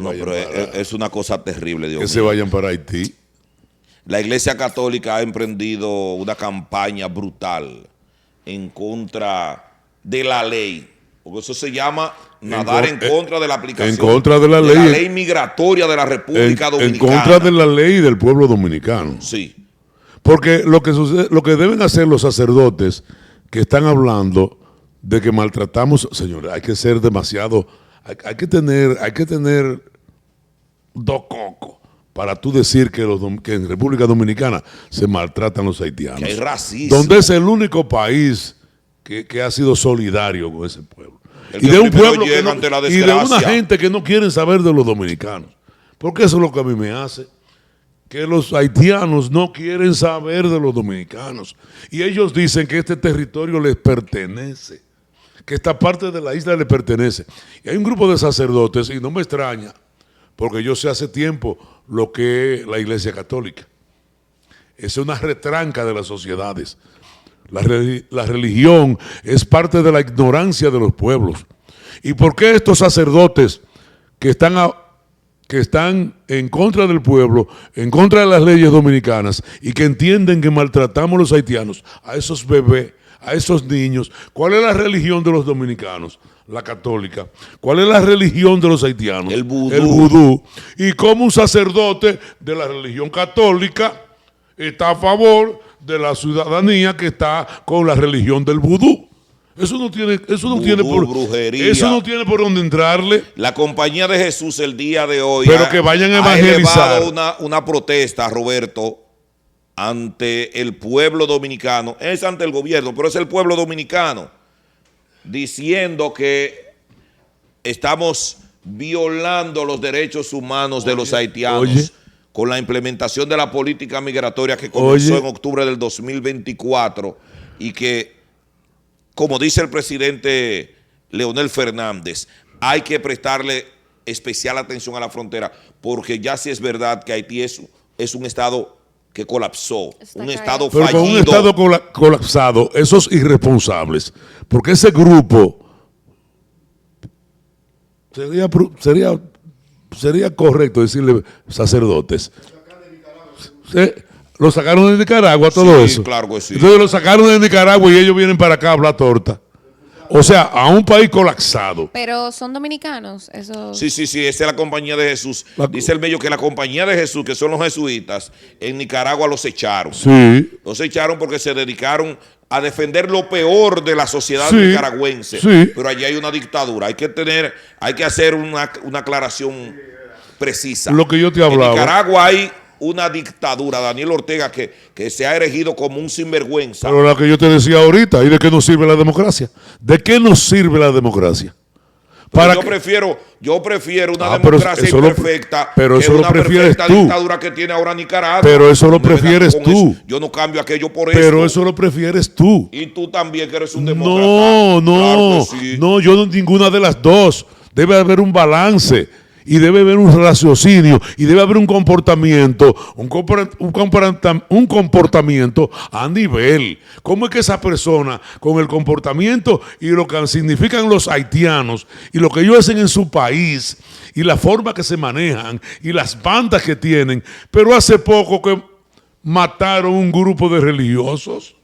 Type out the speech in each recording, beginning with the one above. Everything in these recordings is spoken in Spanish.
No, pero es una cosa terrible, Dios mío. Que se vayan para Haití. La Iglesia Católica ha emprendido una campaña brutal en contra de la ley, porque eso se llama nadar en contra de la aplicación. En contra de la ley migratoria de la República Dominicana. En contra de la ley del pueblo dominicano. Sí. Porque lo que sucede, lo que deben hacer los sacerdotes que están hablando de que maltratamos, señores, hay que ser demasiado, hay que tener dos cocos para tú decir que en República Dominicana se maltratan los haitianos. Que hay racismo. Donde es el único país que ha sido solidario con ese pueblo. El Y de un pueblo y de una desgracia. gente que no quieren saber de los dominicanos. Porque eso es lo que a mí me hace. Que los haitianos no quieren saber de los dominicanos. Y ellos dicen que este territorio les pertenece. Que esta parte de la isla les pertenece. Y hay un grupo de sacerdotes, y no me extraña, porque yo sé hace tiempo lo que es la Iglesia Católica. Es una retranca de las sociedades. La religión es parte de la ignorancia de los pueblos. ¿Y por qué estos sacerdotes que están en contra del pueblo, en contra de las leyes dominicanas y que entienden que maltratamos a los haitianos, a esos bebés, a esos niños? ¿Cuál es la religión de los dominicanos? La católica. ¿Cuál es la religión de los haitianos? El vudú. El vudú. Y como un sacerdote de la religión católica está a favor de la ciudadanía que está con la religión del vudú. Eso no tiene por dónde entrarle. La Compañía de Jesús el día de hoy pero que vayan a evangelizar. Ha elevado una protesta, Roberto, ante el pueblo dominicano. Es ante el gobierno, pero es el pueblo dominicano, diciendo que estamos violando los derechos humanos de los haitianos con la implementación de la política migratoria que comenzó en octubre del 2024 y que, como dice el presidente Leonel Fernández, hay que prestarle especial atención a la frontera, porque ya sí es verdad que Haití es un estado que colapsó, un estado fallido. Pero con un estado colapsado, esos irresponsables, porque ese grupo sería correcto decirle sacerdotes. Lo sacaron de Nicaragua, todo eso. Claro que sí. Entonces lo sacaron de Nicaragua y ellos vienen para acá a hablar torta. O sea, a un país colapsado. Pero son dominicanos, eso. Sí, esa es la Compañía de Jesús. Dice el medio que la Compañía de Jesús, que son los jesuitas, en Nicaragua los echaron. Sí. Los echaron porque se dedicaron a defender lo peor de la sociedad nicaragüense. Sí. Pero allí hay una dictadura. Hay que hacer una aclaración precisa. Lo que yo te hablaba. En Nicaragua hay una dictadura, Daniel Ortega, que se ha erigido como un sinvergüenza. Pero la que yo te decía ahorita, ¿y de qué nos sirve la democracia? ¿De qué nos sirve la democracia? Yo prefiero una democracia imperfecta que una perfecta dictadura que tiene ahora Nicaragua. Pero eso lo prefieres tú. Yo no cambio aquello por eso. Pero eso lo prefieres tú. Y tú también, que eres un demócrata. No, claro sí. No, yo no, ninguna de las dos. Debe haber un balance. Y debe haber un raciocinio, y debe haber un comportamiento a nivel. ¿Cómo es que esa persona, con el comportamiento y lo que significan los haitianos, y lo que ellos hacen en su país, y la forma que se manejan, y las bandas que tienen, pero hace poco que mataron un grupo de religiosos?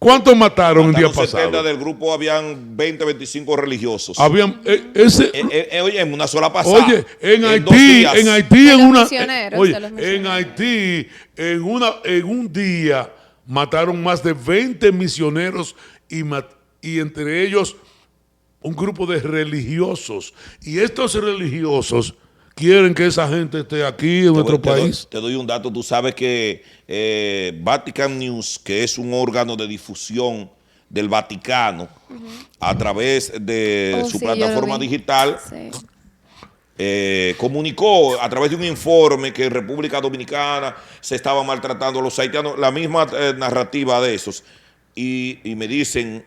¿Cuántos mataron el día pasado? Del grupo habían 20, 25 religiosos. Habían oye, en una sola pasada. Oye, en Haití en un día mataron más de 20 misioneros y entre ellos un grupo de religiosos. Y estos religiosos quieren que esa gente esté aquí en nuestro país. Te doy un dato. Tú sabes que Vatican News, que es un órgano de difusión del Vaticano, a través de su plataforma digital, comunicó a través de un informe que en República Dominicana se estaba maltratando a los haitianos, la misma narrativa de esos. Y me dicen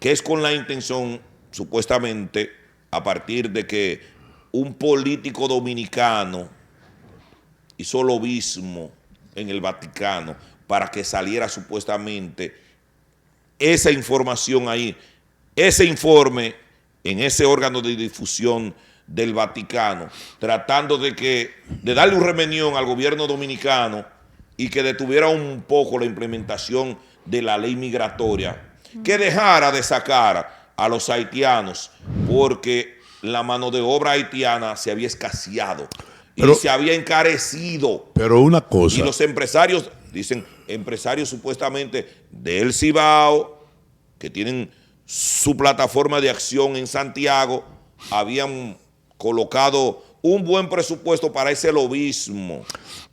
que es con la intención, supuestamente, a partir de que un político dominicano hizo lobismo en el Vaticano para que saliera supuestamente esa información ahí, ese informe en ese órgano de difusión del Vaticano, tratando de darle un remenión al gobierno dominicano y que detuviera un poco la implementación de la ley migratoria, que dejara de sacar a los haitianos, porque la mano de obra haitiana se había escaseado y se había encarecido. Pero una cosa. Y los empresarios, dicen empresarios supuestamente del Cibao, que tienen su plataforma de acción en Santiago, habían colocado un buen presupuesto para ese lobismo.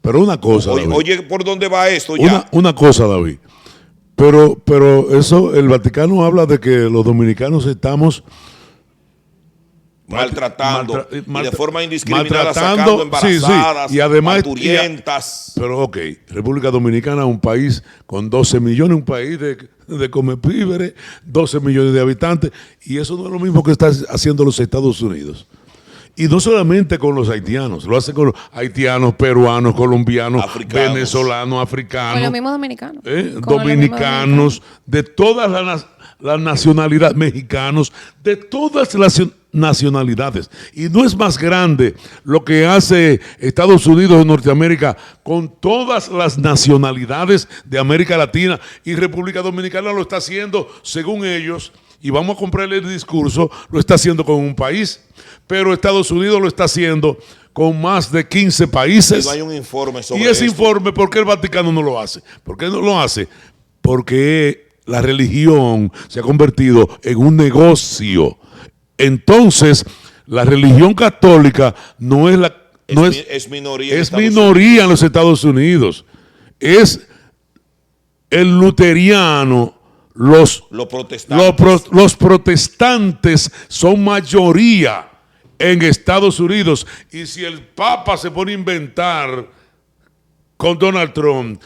Pero una cosa, David. Oye, ¿por dónde va esto ya? Una cosa, David. Pero eso, el Vaticano habla de que los dominicanos estamos maltratando y de forma indiscriminada sacando embarazadas, sí. Y además, parturientas. Pero ok, República Dominicana es un país con 12 millones, un país de comepíveres, 12 millones de habitantes, y eso no es lo mismo que está haciendo los Estados Unidos. Y no solamente con los haitianos, lo hacen con los haitianos, peruanos, colombianos, venezolanos, africanos. Con los mismos dominicanos. Dominicanos, de todas las nacionalidades, mexicanos, de todas las nacionalidades. Y no es más grande lo que hace Estados Unidos de Norteamérica con todas las nacionalidades de América Latina, y República Dominicana lo está haciendo según ellos. Y vamos a comprarle el discurso, lo está haciendo con un país, pero Estados Unidos lo está haciendo con más de 15 países. Y no hay un informe sobre eso. Y ese informe, ¿por qué el Vaticano no lo hace? ¿Por qué no lo hace? Porque la religión se ha convertido en un negocio. Entonces, la religión católica no es es minoría. Es minoría en los Estados Unidos. Es el luteriano. Los protestantes son mayoría en Estados Unidos. Y si el Papa se pone a inventar con Donald Trump,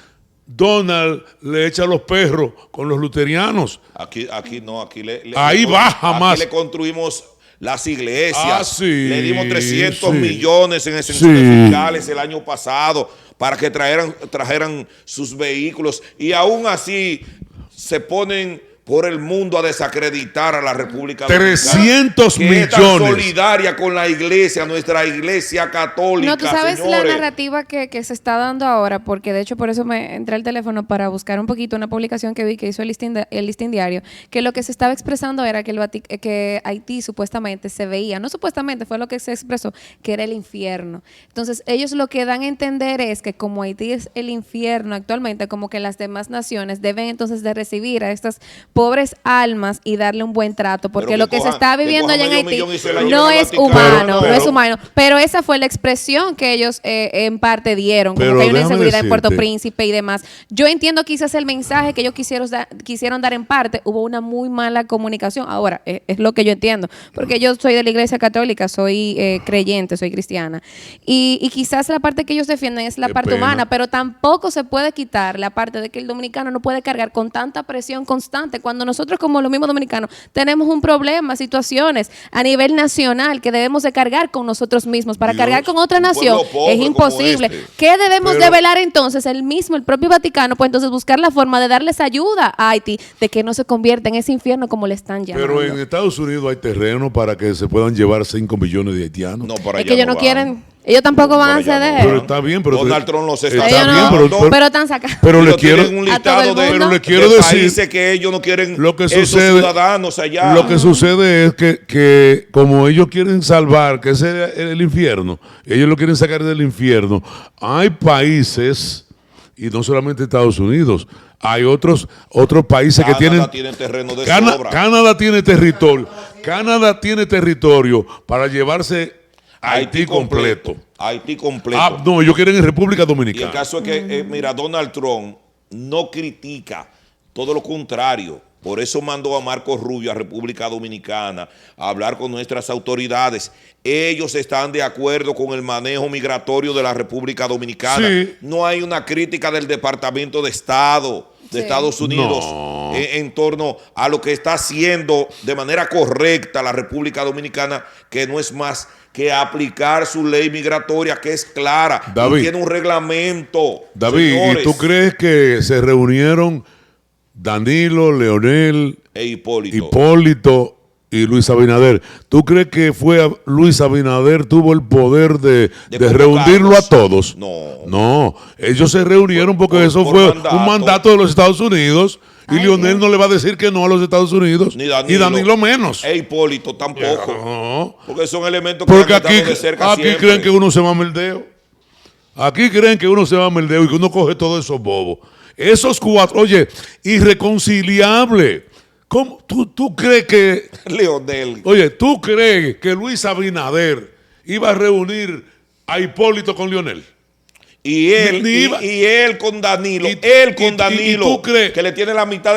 Donald le echa los perros con los luterianos. Aquí baja más. Aquí le construimos las iglesias. Sí, le dimos 300 millones en exenciones fiscales el año pasado para que trajeran sus vehículos. Y aún así se ponen por el mundo a desacreditar a la República Dominicana. 300 millones. Que es tan solidaria con la iglesia, nuestra iglesia católica. No, tú sabes señores. La narrativa que se está dando ahora, porque de hecho por eso me entré al teléfono para buscar un poquito una publicación que vi que hizo el Listín Diario, que lo que se estaba expresando era que Haití supuestamente se veía, no supuestamente, fue lo que se expresó, que era el infierno. Entonces ellos lo que dan a entender es que como Haití es el infierno actualmente, como que las demás naciones deben entonces de recibir a estas pobres almas y darle un buen trato, porque lo que se está viviendo allá en Haití no es humano, no es humano. Pero esa fue la expresión que ellos en parte dieron, como que hay una inseguridad en Puerto Príncipe y demás. Yo entiendo quizás el mensaje que ellos quisieron dar en parte, hubo una muy mala comunicación. Ahora, es lo que yo entiendo, porque yo soy de la iglesia católica, soy creyente, soy cristiana. Y quizás la parte que ellos defienden es la parte humana, pero tampoco se puede quitar la parte de que el dominicano no puede cargar con tanta presión constante cuando nosotros como los mismos dominicanos tenemos un problema, situaciones a nivel nacional que debemos de cargar con nosotros mismos. Para cargar con otra nación es imposible. ¿Qué debemos de velar entonces? El propio Vaticano, pues entonces buscar la forma de darles ayuda a Haití, de que no se convierta en ese infierno como le están llamando. Pero en Estados Unidos hay terreno para que se puedan llevar 5 millones de haitianos. No, para es que ellos no quieren... Ellos tampoco van a ceder. Pero está bien, pero Donald Trump los está pero están sacando. Pero le quiero un listado le quiero decir países que ellos no quieren lo que esos sucede, ciudadanos allá. Lo que sucede es que como ellos quieren salvar, que ese es el infierno, ellos lo quieren sacar del infierno. Hay países, y no solamente Estados Unidos, hay otros países que tienen terreno de sobra. Canadá tiene territorio. Canadá tiene territorio para llevarse Haití completo. Haití completo. No, ellos quieren en República Dominicana. Y el caso es que, mira, Donald Trump no critica, todo lo contrario. Por eso mandó a Marco Rubio a República Dominicana a hablar con nuestras autoridades. Ellos están de acuerdo con el manejo migratorio de la República Dominicana. Sí. No hay una crítica del Departamento de Estado de Estados Unidos en torno a lo que está haciendo de manera correcta la República Dominicana, que no es más que aplicar su ley migratoria, que es clara, David, y tiene un reglamento. David, señores. ¿Y tú crees que se reunieron Danilo, Leonel e Hipólito y Luis Abinader. ¿Tú crees que Luis Abinader tuvo el poder de reunirlo a todos? No. No, ellos se reunieron porque eso por fue mandato. un mandato de los Estados Unidos y Ay, Lionel Dios. no le va a decir que no a los Estados Unidos Ni y Danilo menos. E Hipólito tampoco. No. Porque son elementos que Porque han estado aquí de cerca siempre. creen que uno se mama el dedo. Aquí creen que uno se mama el dedo y que uno coge todos esos bobos. Esos cuatro, oye, irreconciliable. ¿Cómo? ¿Tú crees que, Leonel. oye, tú crees que Luis Abinader iba a reunir a Hipólito con Lionel? Y él, Ni iba- y él con Danilo, y tú crees- que le tiene la mitad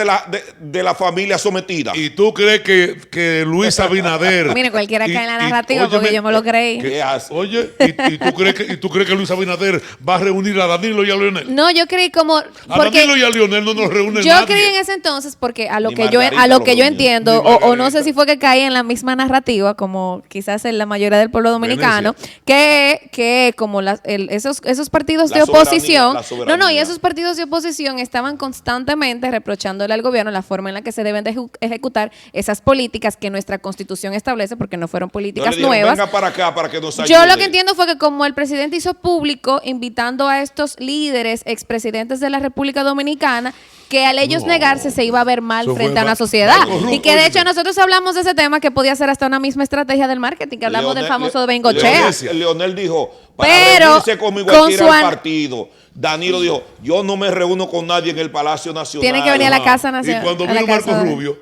de la familia sometida. ¿Y tú crees que Luis Abinader... Mire, cualquiera cae en la y- narrativa porque óyeme, yo me lo creí. ¿Qué hace? Oye, ¿y tú crees que Luis Abinader va a reunir a Danilo y a Lionel? No, yo creí como... A Porque Danilo y a Lionel no nos reúne yo nadie. creí en ese entonces porque a lo Ni que yo Margarita lo yo reunió. entiendo Ni o no Margarita. sé si fue que caí en la misma narrativa como quizás en la mayoría del pueblo dominicano que como esos partidos La de soberanía, oposición la soberanía. y esos partidos de oposición estaban constantemente reprochándole al gobierno la forma en la que se deben de ejecutar esas políticas que nuestra constitución establece porque no fueron No políticas le dijeron, nuevas. venga para acá para que nos ayude. Yo lo que entiendo fue que como el presidente hizo público invitando a estos líderes, expresidentes de la República Dominicana, que al ellos negarse se iba a ver mal Eso fue frente a una Marco sociedad. Rubio. Y que de hecho nosotros hablamos de ese tema que podía ser hasta una misma estrategia del marketing, que hablamos del famoso de Bengochea. Leonel dijo, para Pero reunirse conmigo con hay que ir su al partido. Danilo dijo, yo no me reúno con nadie en el Palacio Nacional. Tiene que venir a la Ajá. Casa Nacional. Y cuando a la vino Marco casa de- Rubio,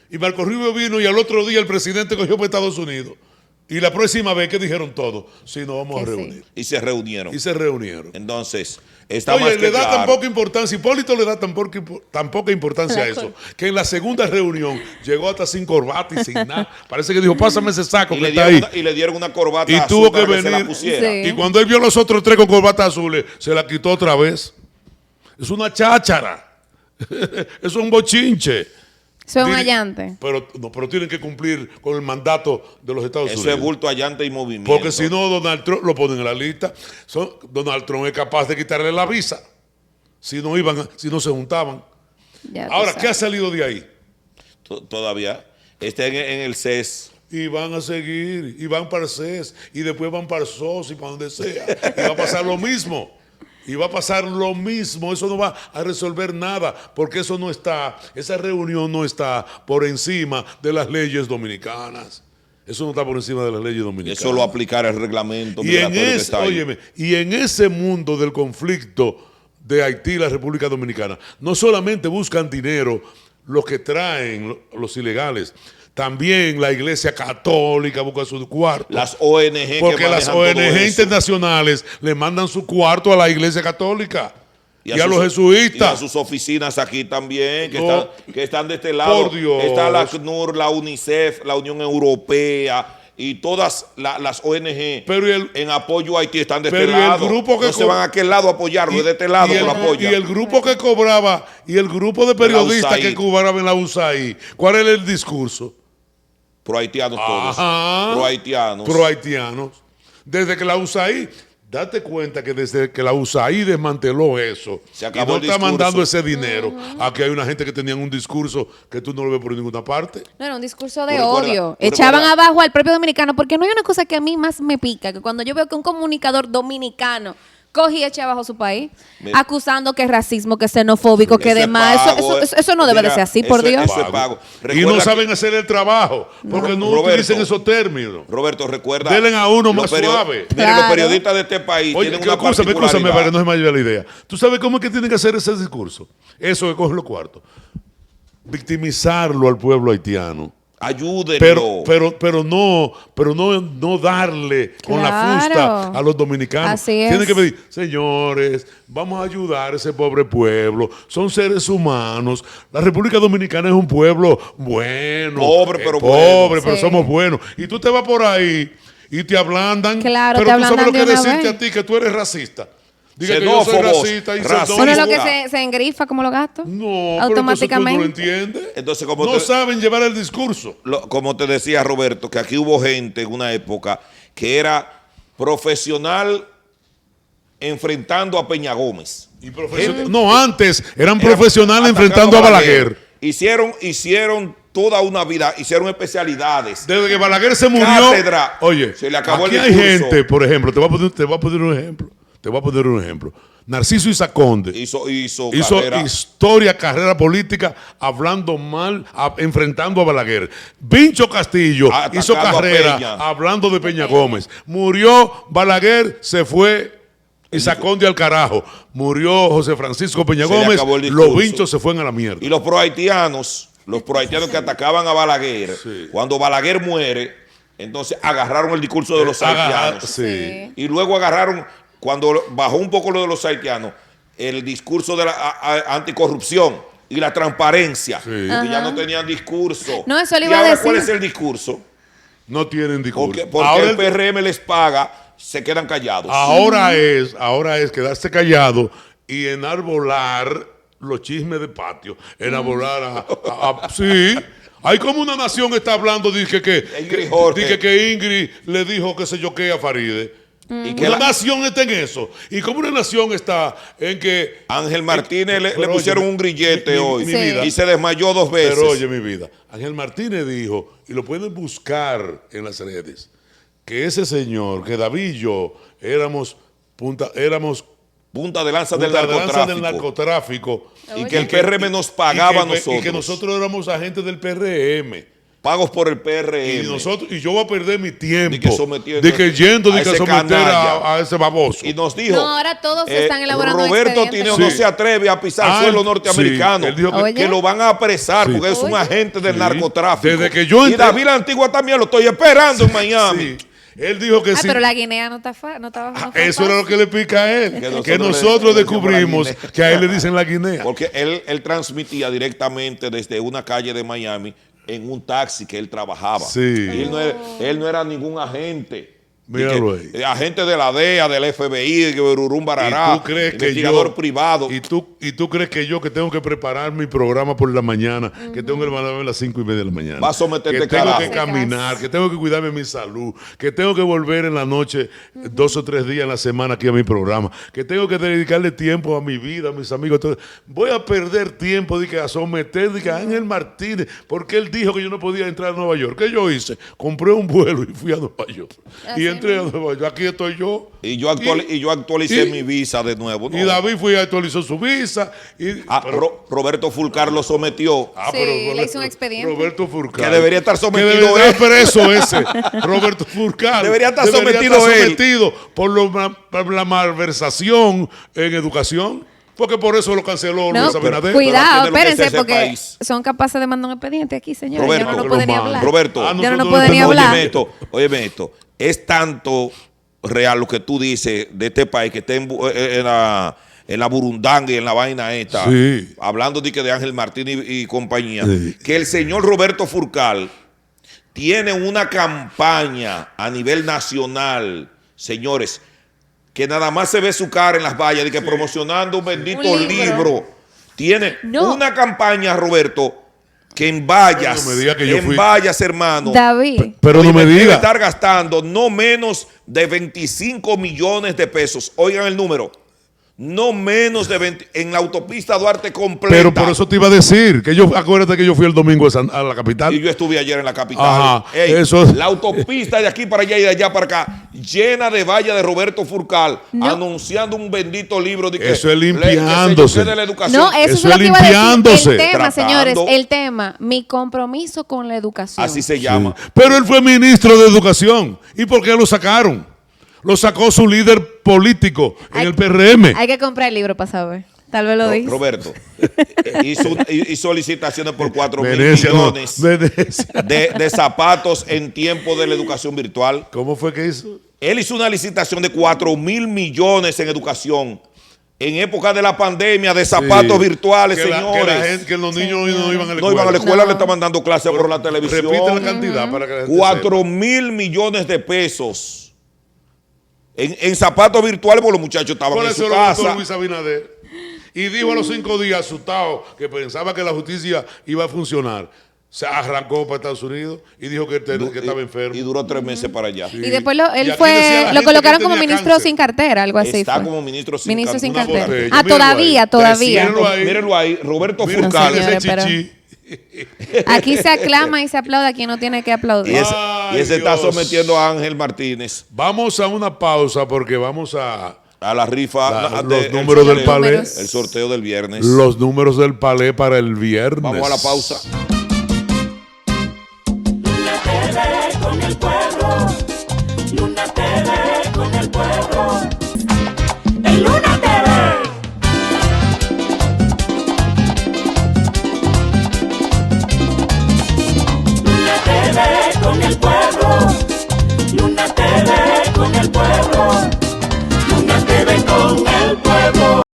y Marco Rubio vino y al otro día el presidente cogió para Estados Unidos. Y la próxima vez que dijeron todos, sí, nos vamos a Que sí. reunir. Y se reunieron. Y se reunieron. Entonces, está más Oye, que le da tan claro. poca importancia, Hipólito le da tan poca importancia a eso, que en la segunda reunión llegó hasta sin corbata y sin nada. Parece que dijo, pásame ese saco Y que le, está dieron ahí. y le dieron una corbata Y azul tuvo para que se la venir. pusiera. Sí. Y cuando él vio a los otros tres con corbatas azules, se la quitó otra vez. Es una cháchara. Es un bochinche. Soy un Dile- allante. Pero tienen que cumplir con el mandato de los Estados Eso Unidos. es bulto allante y movimiento. Porque si no, Donald Trump lo ponen en la lista. Donald Trump es capaz de quitarle la visa. Si no se juntaban. Ya tú Ahora, sabes. ¿qué ha salido de ahí? Todavía está en el CES. Y van a seguir, y van para el CES, y después van para el SOS y para donde sea. Y va a pasar lo mismo. Y va a pasar lo mismo. Eso no va a resolver nada, porque eso no está, esa reunión no está por encima de las leyes dominicanas. Eso no está por encima de las leyes dominicanas. Eso lo aplicar el reglamento Y en, migratorio que está ahí. óyeme, y en ese mundo del conflicto de Haití y la República Dominicana, no solamente buscan dinero los que traen los ilegales, también la Iglesia Católica busca su cuarto. Las ONG Porque que las manejan todo ONG eso. internacionales le mandan su cuarto a la Iglesia Católica y a sus- los Y a jesuitas. sus oficinas aquí también, No, que están de este lado. por Dios. Está la ACNUR, la UNICEF, la Unión Europea y todas las ONG Pero en apoyo a Haití están de pero este y el lado. grupo que no se van a aquel lado a apoyarlo, es de este lado y que el, lo apoya. y el grupo que cobraba, y el grupo de periodistas USAID. que cobraba en la USAID, ¿cuál era el discurso? Pro haitianos todos. Ajá. Pro haitianos. Pro haitianos. Desde que la USAID, date cuenta que desde que la USAID desmanteló eso, Se y acabó no el está discurso. mandando ese dinero, aquí hay una gente que tenían un discurso que tú no lo ves por ninguna parte. No, era un discurso de Tú recuerda- odio. tú Echaban recuerda- abajo al propio dominicano, porque no hay una cosa que a mí más me pica, que cuando yo veo que un comunicador dominicano coge y echa abajo su país, Mira. acusando que es racismo, que es xenofóbico, que Eso es demás. pago, Eso no debe de mira, ser así, por eso- Dios. eso es pago. Y Recuerda no que- saben hacer el trabajo, porque no Roberto. utilicen esos términos. Roberto, recuerda. Denle a uno los más suave. Mire, los Claro. periodistas de este país Oye, tienen que una escúchame para que particularidad. no se me vaya la idea. ¿Tú sabes cómo es que tienen que hacer ese discurso? Eso que cogen los cuartos. Victimizarlo al pueblo haitiano. Ayúdenlo. Pero no darle con la Claro. fusta a los dominicanos. Así es. Tienen que pedir, señores, vamos a ayudar a ese pobre pueblo. Son seres humanos. La República Dominicana es un pueblo bueno. Pobre, pero pobre, bueno. pero Sí. somos buenos. Y tú te vas por ahí y te ablandan. Claro, pero te tú sabes ablandan lo que de una decirte vez. a ti, que tú eres racista. Diga que yo soy Xenófobos, racista y racistas. Bueno, lo que Segura. se engrifa como los gatos. No, automáticamente. pero entonces tú no lo entiendes. Entonces, como no te- saben llevar el discurso. Como te decía Roberto, que aquí hubo gente en una época que era profesional enfrentando a Peña Gómez. No, antes eran profesionales Atacando enfrentando a Balaguer. Hicieron toda una vida, hicieron especialidades. Desde que Balaguer se murió. Cátedra. Oye, Se le acabó aquí el hay discurso. gente, por ejemplo, te voy a poner un ejemplo. Te voy a poner un ejemplo. Narciso Isaconde Hizo hizo historia, carrera política, hablando mal, enfrentando a Balaguer. Vincho Castillo hizo Atacando a carrera Peña. hablando de Peña Gómez. Murió Balaguer, se fue Isaconde al carajo. Murió José Francisco Peña Se le Gómez, acabó el discurso. los vinchos se fueron a la mierda. Y los prohaitianos que atacaban a Balaguer, cuando Balaguer muere, entonces agarraron el discurso de los haitianos. Sí. Y luego agarraron, cuando bajó un poco lo de los haitianos, el discurso de la anticorrupción y la transparencia. Sí. Porque ya no tenían discurso. No, eso le ¿Y iba a ahora decir. cuál es el discurso? No tienen discurso. Porque Ahora el PRM les paga, se quedan callados. Ahora es quedarse callado y enarbolar los chismes de patio. Enarbolar sí. Hay como una nación está hablando, dice que Ingrid le dijo que sé yo qué a Faride. Y que Una nación está en eso. Y como una nación está en que Ángel Martínez le pero pusieron oye, un grillete mi hoy vida. y se desmayó 2 veces. Pero oye mi vida, Ángel Martínez dijo, y lo pueden buscar en las redes, que ese señor, que David y yo éramos punta punta de lanza del narcotráfico. Y que el PRM nos pagaba a nosotros. Y que nosotros éramos agentes del PRM. Pagos por el PRM. Y yo voy a perder mi tiempo. De que yendo a de que ese someter canalla. a ese baboso. Y nos dijo, No, ahora todos están elaborando Roberto expedientes. Tineo no se atreve a pisar suelo norteamericano, sí, él dijo Oye. que lo van a apresar Sí. porque es un Oye. agente del Sí. narcotráfico. Desde que yo y entré- David la Antigua también lo estoy esperando en Miami. Sí. Él dijo que sí. Pero la Guinea no está no fue Eso era lo que le pica a él. Que Que nosotros nosotros le decíamos descubrimos la Guinea. que a él le dicen la Guinea. Porque él transmitía directamente desde una calle de Miami en un taxi que él trabajaba. Sí. Y él no era ningún agente. Míralo Y ahí. agente de la DEA, del FBI, de Bururum Barará, ¿Y tú crees que investigador yo, privado. ¿Y tú crees que yo que tengo que preparar mi programa por la mañana, que tengo que levantarme a las 5:30 de la mañana? Va a someterte que tengo carajo. que caminar, que tengo que cuidarme mi salud, que tengo que volver en la noche 2 o 3 días en la semana aquí a mi programa, que tengo que dedicarle tiempo a mi vida, a mis amigos. Todo. Voy a perder tiempo a someter a Ángel Martínez, porque él dijo que yo no podía entrar a Nueva York. ¿Qué yo hice? Compré un vuelo y fui a Nueva York. Así Y entré a Nueva York. Aquí estoy yo. Y yo actualicé mi visa de nuevo. ¿no? Y David fue y actualizó su visa. Roberto Fulcar lo sometió. Sí, le hizo un expediente. Roberto Fulcar. Que debería estar sometido que debería él. estar preso ese. Roberto Fulcar. Debería estar sometido él. sometido por la malversación en educación. Porque por eso lo canceló No, Luis Abinader. cuidado, Pero tiene lo que espérense, es ese porque país. son capaces de mandar un expediente aquí, señores. Roberto, Ya no que puede lo ni manden. hablar. Roberto. Ah, Ya no nosotros puede ni tenemos- hablar. Óyeme esto. Es tanto real lo que tú dices de este país que está en la burundanga y en la vaina esta, Sí. hablando de Ángel Martín y compañía, Sí. que el señor Roberto Fulcar tiene una campaña a nivel nacional, señores, que nada más se ve su cara en las vallas, de que promocionando un bendito Un libro. libro. Tiene No. una campaña, Roberto, que en vallas, No me diga que yo fui- hermano, David, Pero no me debe diga. estar gastando no menos de 25 millones de pesos. Oigan el número. No menos de 20 en la autopista Duarte completa. Pero por eso te iba a decir, acuérdate que yo fui el domingo a la capital. Y yo estuve ayer en la capital. Ajá, Ey, eso es- La autopista de aquí para allá y de allá para acá, llena de vallas de Roberto Fulcar, anunciando un bendito libro de que Eso es limpiándose. que de la educación. no, eso Eso es lo es que iba a decir. limpiándose. El tema, Tratando. señores, el tema, mi compromiso con la educación. Así se llama. Pero él fue ministro de Educación. ¿Y por qué lo sacaron? Lo sacó su líder político en el PRM. Hay que comprar el libro para saber. Tal vez lo dice. Roberto hizo licitaciones por 4.000 Venecia, no, millones Venecia. de zapatos en tiempo de la educación virtual. ¿Cómo fue que hizo? Él hizo una licitación de 4.000 millones en educación en época de la pandemia de zapatos Sí. virtuales, Que señores. que los niños no iban a la escuela. No iban a la escuela, No. le estaban dando clases por la televisión. Repite la cantidad para que la gente 4.000 millones de pesos en zapatos virtuales, porque los muchachos estaban Por en eso su lo votó casa. Luis Abinader. Y dijo a los 5 días, asustado, que pensaba que la justicia iba a funcionar. Se arrancó para Estados Unidos y dijo que estaba enfermo. Y duró 3 meses para allá. Y después Y él aquí decía la fue, gente lo que colocaron como tenía ministro cáncer. sin cartera, algo así. Está fue. como ministro sin Ministro sin cartera. cartera. botella. Ah, Míralo todavía, ahí. todavía. Míralo ahí. Mírenlo ahí, Roberto Mira, Fulcar. señores, ese pero- chichi. Aquí se aclama y se aplaude, aquí no tiene que aplaudir. Y ese está Dios. sometiendo a Ángel Martínez Vamos a una pausa porque vamos a a la rifa. los el números del sorteo, palé. El sorteo del viernes. Los números del palé para el viernes. Vamos a la pausa. Luna TV con el pueblo. Luna TV con el pueblo. En Luna TV. Luna TV con el pueblo.